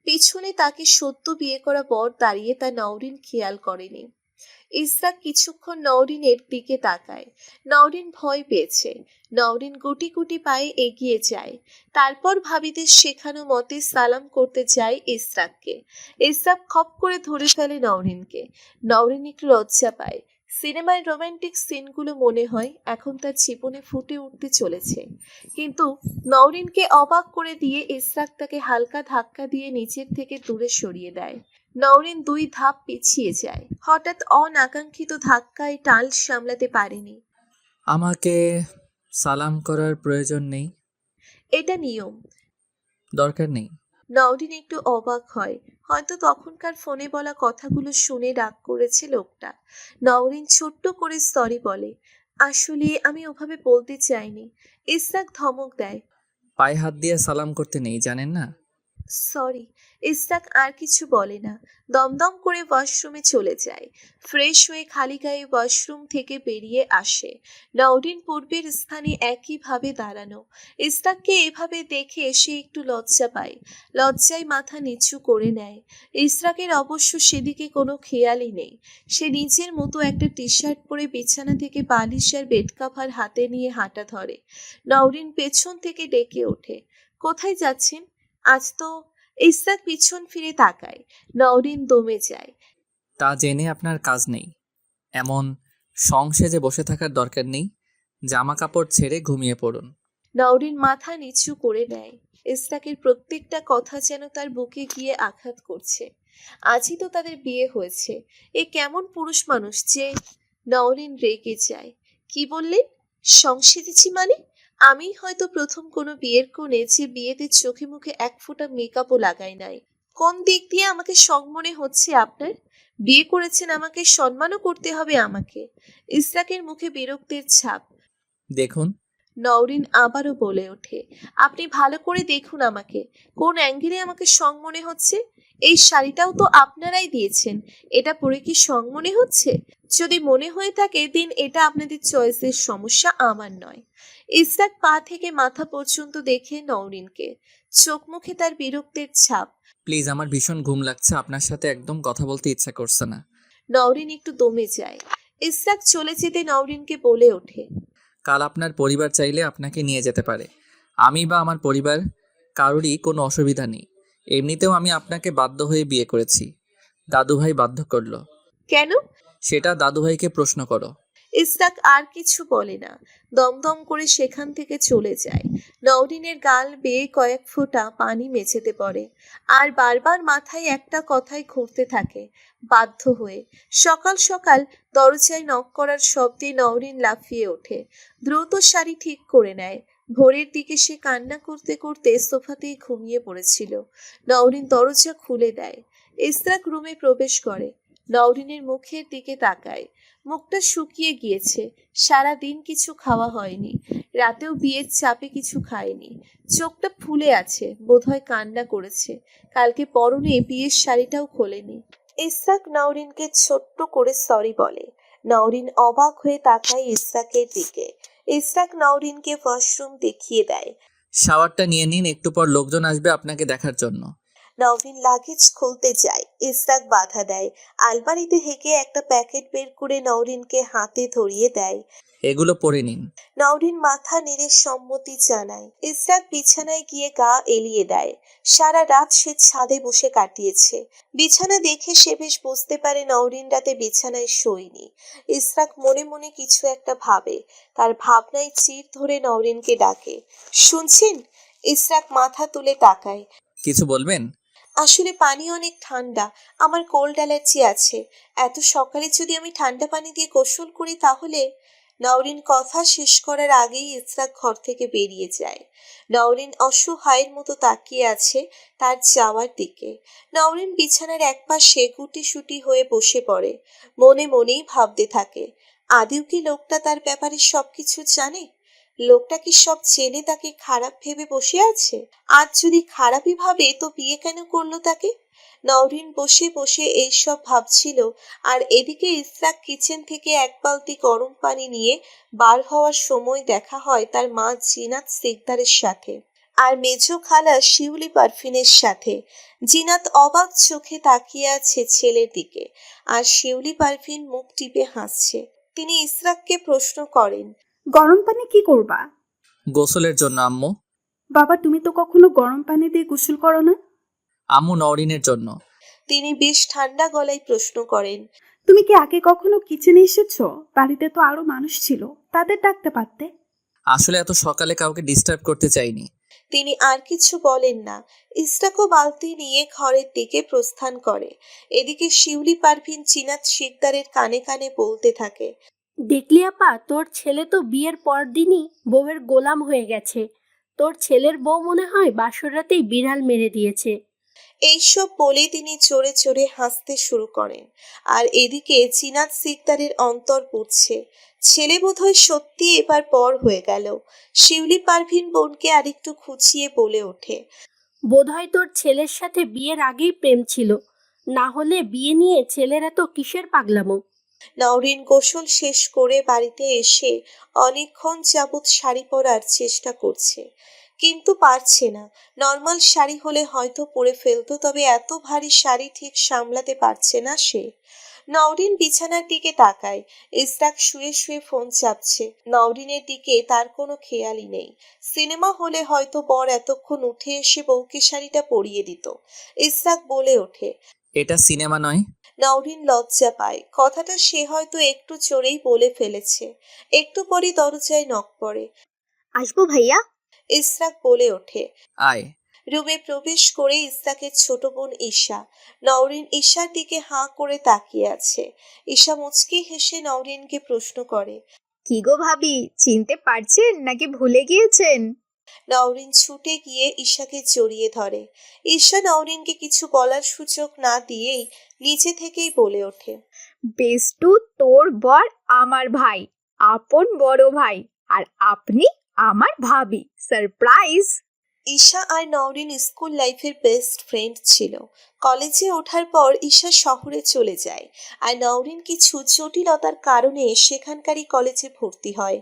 পিছনে তাকে সদ্য বিয়ে করা বর দাঁড়িয়ে তা নওরিন খেয়াল করেনি। ইসরাক কিছুক্ষণ নওরিনের দিকে তাকায়। নওরিন ভয় পেয়েছে। নওরিন গুটি গুটি পায়ে এগিয়ে যায়। তারপর ভাবিদের শেখানো মতে সালাম করতে যায় ইসরাককে। ইসরাক খপ করে ধরে ফেলে নওরিনকে। নওরিন একটু লজ্জা পায়। সিনেমায় রোমান্টিক সিনগুলো মনে হয় এখন তার জীবনে ফুটে উঠতে চলেছে। কিন্তু নওরিনকে অবাক করে দিয়ে ইসরাক তাকে হালকা ধাক্কা দিয়ে নিচের থেকে দূরে সরিয়ে দেয়। নওরিন 2 ধাপ পিছিয়ে যায়। হঠাৎ অনাকাঙ্ক্ষিত ধাক্কায় টাল সামলাতে পারেনি। আমাকে সালাম করার প্রয়োজন নেই। এটা নিয়ম। দরকার নেই। নওরিন একটু অবাক হয়। হয়তো তখনকার ফোনে বলা কথাগুলো শুনে রাগ করেছে লোকটা। নওরিন ছোট্ট করে সরি বলে, আসলে আমি ওভাবে বলতে চাইনি। ইসরাক ধমক দেয়, পায়ে হাত দিয়ে সালাম করতে নেই, জানেন না? সরি। ইসরাক আর কিছু বলে না। দমদম করে ওয়াশরুমে চলে যায়। ফ্রেশ হয়ে খালি গায়ে ওয়াশরুম থেকে বেরিয়ে আসে। নওরিন পূর্বের স্থানে একইভাবে দাঁড়ানো। ইসরাককে এভাবে দেখে সে একটু লজ্জা পায়। লজ্জায় মাথা নিচু করে নেয়। ইসরাকের অবশ্য সেদিকে কোনো খেয়ালই নেই। সে নিজের মতো একটা টি শার্ট পরে বিছানা থেকে বালিশ আর বেড কাভার হাতে নিয়ে হাঁটা ধরে। নওরিন পেছন থেকে ডেকে ওঠে, কোথায় যাচ্ছেন? আজ তো। ইসরাক পিছন ফিরে তাকায়। নওরিন দমে যায়। তা জেনে আপনার কাজ নেই। এমন সংসেজে বসে থাকার দরকার নেই। জামা কাপড় ছেড়ে ঘুমিয়ে পড়ুন। নওরিন মাথা নিচু করে নেয়। ইসরাকের প্রত্যেকটা কথা যেন তার বুকে গিয়ে আঘাত করছে। আজই তো তাদের বিয়ে হয়েছে। এ কেমন পুরুষ মানুষ যে। নওরিন রেগে যায়। কি বললেন? সংসেজেছি মানে? আমি হয়তো প্রথম কোনো বিয়ের কোণে যে বিয়েতে চোখে মুখে এক ফোঁটা মেকআপও লাগাই নাই। কোন দিক দিয়ে আমাকে শখ মনে হচ্ছে আপনার? বিয়ে করেছেন আমাকে, সম্মানও করতে হবে আমাকে। ইসরাকের মুখে বিরক্তির ছাপ। দেখুন। নওরিন আবারও বলে ওঠে, আপনি ভালো করে দেখুন আমাকে। কোন অ্যাঙ্গেলে আমাকে শখ মনে হচ্ছে? এই শাড়িটাও তো আপনারাই দিয়েছেন। এটা পরে কি শখ মনে হচ্ছে? যদি মনে হয়ে থাকে দিন এটা আপনাদের চয়েসের সমস্যা, আমার নয়। ইসরাক পা থেকে মাথা পর্যন্ত দেখে নওরিনকে। চোখ মুখে তার বিরক্তির ছাপ। প্লিজ, আমার ভীষণ ঘুম লাগছে, আপনার সাথে একদম কথা বলতে ইচ্ছা করছে না। নওরিন একটু দমে যায়। ইসরাক চলে যেতে নওরিনকে বলে ওঠে, কাল আপনার পরিবার চাইলে আপনাকে নিয়ে যেতে পারে। আমি বা আমার পরিবার কারোরই কোনো অসুবিধা নেই। এমনিতেও আমি আপনাকে বাধ্য হয়ে বিয়ে করেছি। দাদুভাই বাধ্য করলো। কেন? সেটা দাদুভাইকে প্রশ্ন করো। ইসরাক আর কিছু বলে না। দমদম করে সেখান থেকে চলে যায়। নওরিনের গাল বেয়ে কয়েক ফোঁটা পানি মেঝেতে পড়ে। আর বারবার মাথায় একটা কথাই ঘুরতে থাকে, বাধ্য হয়ে। সকাল সকাল দরজায় নক করার শব্দে নওরিন লাফিয়ে ওঠে। দ্রুত শাড়ি ঠিক করে নেয়। ভোরের দিকে সে কান্না করতে করতে সোফাতেই ঘুমিয়ে পড়েছিল। নওরিন দরজা খুলে দেয়। ইসরাক রুমে প্রবেশ করে। নওরিনের মুখের দিকে তাকায়। মুখটা শুকিয়ে গিয়েছে। সারা দিন কিছু খাওয়া হয়নি। রাতেও বিয়ের চাপে কিছু খায়নি। চোখটা ফুলে আছে, বোধহয় কান্না করেছে। কালকে পরনে বিয়ের শাড়িটাও খোলেনি। ইসরাক নওরিনকে ছোট্ট করে সরি বলে। নওরিন অবাক হয়ে তাকায় ইসরাকের দিকে। ইসরাক নওরিনকে ওয়াশরুম দেখিয়ে দেয়। শাওয়ারটা নিয়ে নিন, একটু পর লোকজন আসবে আপনাকে দেখার জন্য। নওরিন লাগেজ খুলতে যায়। ইসরাক বাধা দেয়। আলমারিতে হেঁকে একটা প্যাকেট বের করে নওরিনকে হাতে ধরিয়ে দেয়। এগুলো পরে নিন। নওরিন মাথা নেড়ে সম্মতি জানায়। ইসরাক বিছানায় গিয়ে গা এলিয়ে দেয়। সারা রাত সে ছাদে বসে কাটিয়েছে। বিছানা দেখে সে বেশ বুঝতে পারে নওরিন রাতে বিছানায় শোয়নি। ইসরাক মনে মনে কিছু একটা ভাবে। তার ভাবনায় চির ধরে নওরিনকে ডাকে, শুনছেন? ইসরাক মাথা তুলে তাকায়। কিছু বলবেন? আসলে পানি অনেক ঠান্ডা। আমার কোল্ড অ্যালার্জি আছে। এত সকালে যদি আমি ঠান্ডা পানি দিয়ে গোসল করি তাহলে। নওরিন কথা শেষ করার আগেই ইসরাক ঘর থেকে বেরিয়ে যায়। নওরিন অসহায়ের মতো তাকিয়ে আছে তার যাওয়ার দিকে। নওরিন বিছানার একপাশে গুটিসুটি হয়ে বসে পড়ে। মনে মনেই ভাবতে থাকে, আদেও কি লোকটা তার ব্যাপারে সবকিছু জানে? লোকটা কি সব জেনে তাকে খারাপ ভেবে বসে আছে? আজ যদি খারাপই ভাবে তো বিয়ে কেন করলো তাকে? নওরিন বসে বসে এইসব ভাবছিল। আর এদিকে ইসরাক কিচেন থেকে এক বালতি গরম পানি নিয়ে বার হওয়ার সময় দেখা হয় তার মা জিনাত সিকদারের সাথে। আর মেজো খালা শিউলি পারফিনের সাথে। জিনাত অবাক চোখে তাকিয়ে আছে ছেলের দিকে, আর শিউলি পারফিন মুখ টিপে হাসছে। তিনি ইসরাককে প্রশ্ন করেন, গরম পানি কি করবা? গোসলের জন্য আম্মু। বাবা, তুমি তো কখনো গরম পানি দিয়ে গোসল করো না। আম্মু নওরিনের জন্য। তিনি বেশ ঠান্ডা গলায় প্রশ্ন করেন, তুমি কি আগে কখনো কিচেনে এসেছো? বাড়িতে তো আরো মানুষ ছিল, তাদের ডাকতে পারতে। আসলে এত সকালে কাউকে ডিস্টার্ব করতে চাইনি। তিনি আর কিছু বলেন না। ইসরাকও বালতি নিয়ে ঘরের দিকে প্রস্থান করে। এদিকে শিউলি পারভিন চিনাত শিকদারের কানে কানে বলতে থাকে, দেখলি আপা, তোর ছেলে তো বিয়ের পর দিনই বউয়ের গোলাম হয়ে গেছে। তোর ছেলের বউ মনে হয় বাসর রাতেই বিড়াল মেরে দিয়েছে। এইসব বলে তিনি চড়ে চড়ে হাসতে শুরু করেন। আর এদিকে চিনাত শিকদারের অন্তর পুড়ছে। ছেলে বোধহয় সত্যি এবার পর হয়ে গেল। শিউলি পারভিন বোনকে আরেকটু খুঁচিয়ে বলে ওঠে, বোধহয় তোর ছেলের সাথে বিয়ের আগেই প্রেম ছিল, না হলে বিয়ে নিয়ে ছেলের এত কিসের পাগলামো। নওরিন গোসল শেষ করে বাড়িতে এসে অনেকক্ষণ যাবৎ শাড়ি পরার চেষ্টা করছে, কিন্তু পারছে না। নর্মাল শাড়ি হলে হয়তো পরে ফেলতো, তবে এত ভারী শাড়ি ঠিক সামলাতে পারছে না সে। নওরিন বিছানার দিকে তাকায়। ইসরাক শুয়ে শুয়ে ফোন চাপছে। নওরিনের দিকে তার কোনো খেয়ালই নেই। সিনেমা হলে হয়তো বর এতক্ষণ উঠে এসে বউকে শাড়িটা পরিয়ে দিত। ইসরাক বলে ওঠে। এটা সিনেমা নয়। নওরিন লজ্জা পায়। কথাটা সে হয়তো একটু চড়েই বলে ফেলেছে। একটু পরই দরজায় নক পড়ে। আসবো ভাইয়া? ইসরাক বলে ওঠে। আয়। রুমে প্রবেশ করে ইসরাকের ছোট বোন ঈশা। নওরিন ঈশার দিকে হাঁ করে তাকিয়ে আছে। ঈশা মুচকি হেসে নওরিনকে প্রশ্ন করে, কি গো ভাবি, চিনতে পারছেন নাকি ভুলে গিয়েছেন? নওরিন ছুটে গিয়ে ঈশাকে জড়িয়ে ধরে। ঈশা নওরিনকে কিছু বলার সুযোগ না দিয়েই নিচে থেকেই বলে ওঠে, বেষ্টু, তোর বর আমার ভাই, আপন বড় ভাই, আর আপনি আমার ভাবি। সারপ্রাইজ! ঈশা আর নওরিন স্কুল লাইফের বেস্ট ফ্রেন্ড ছিল। কলেজে ওঠার পর ঈশা শহরে চলে যায়, আর নওরিন কিছু জটিলতার কারণে সেখানকারই কলেজে ভর্তি হয়।